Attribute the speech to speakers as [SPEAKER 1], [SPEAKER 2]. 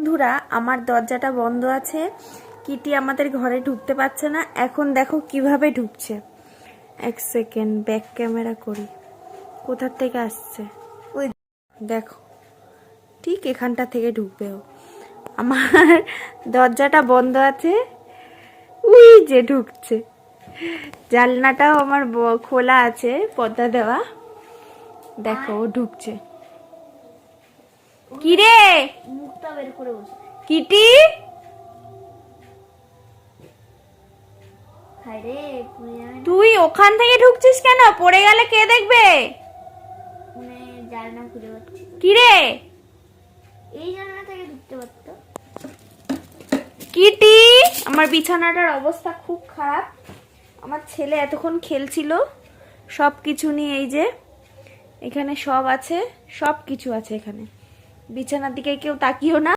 [SPEAKER 1] বন্ধুরা, আমার দরজাটা বন্ধ আছে, কিটি আমাদের ঘরে ঢুকতে পারছে না। এখন দেখো কিভাবে ঢুকছে। এক সেকেন্ড ব্যাক ক্যামেরা করি, কোথার থেকে আসছে ওই দেখো, ঠিক এখানটা থেকে ঢুকবে ও। আমার দরজাটা বন্ধ আছে, উই যে ঢুকছে। জানলাটাও আমার খোলা আছে, পর্দা দেওয়া। দেখো ও ঢুকছে। কি রে,
[SPEAKER 2] মুখটা বের করে বসে
[SPEAKER 1] কিটি?
[SPEAKER 2] হায় রে
[SPEAKER 1] তুই ওখান থেকে ঢুকছিস কেন? পড়ে গেলে কে দেখবে?
[SPEAKER 2] মানে জানলা খুলে পাচ্ছি।
[SPEAKER 1] কি রে
[SPEAKER 2] এই জানলা থেকে ঢুকতে পারতো।
[SPEAKER 1] কিটি? আমার বিছানাটার অবস্থা খুব খারাপ। আমার ছেলে এতক্ষণ খেলছিল সব কিছু নিয়ে। এই যে এখানে সব আছে, সব কিছু আছে এখানে। বিছানার দিকে কেউ তাকিও না।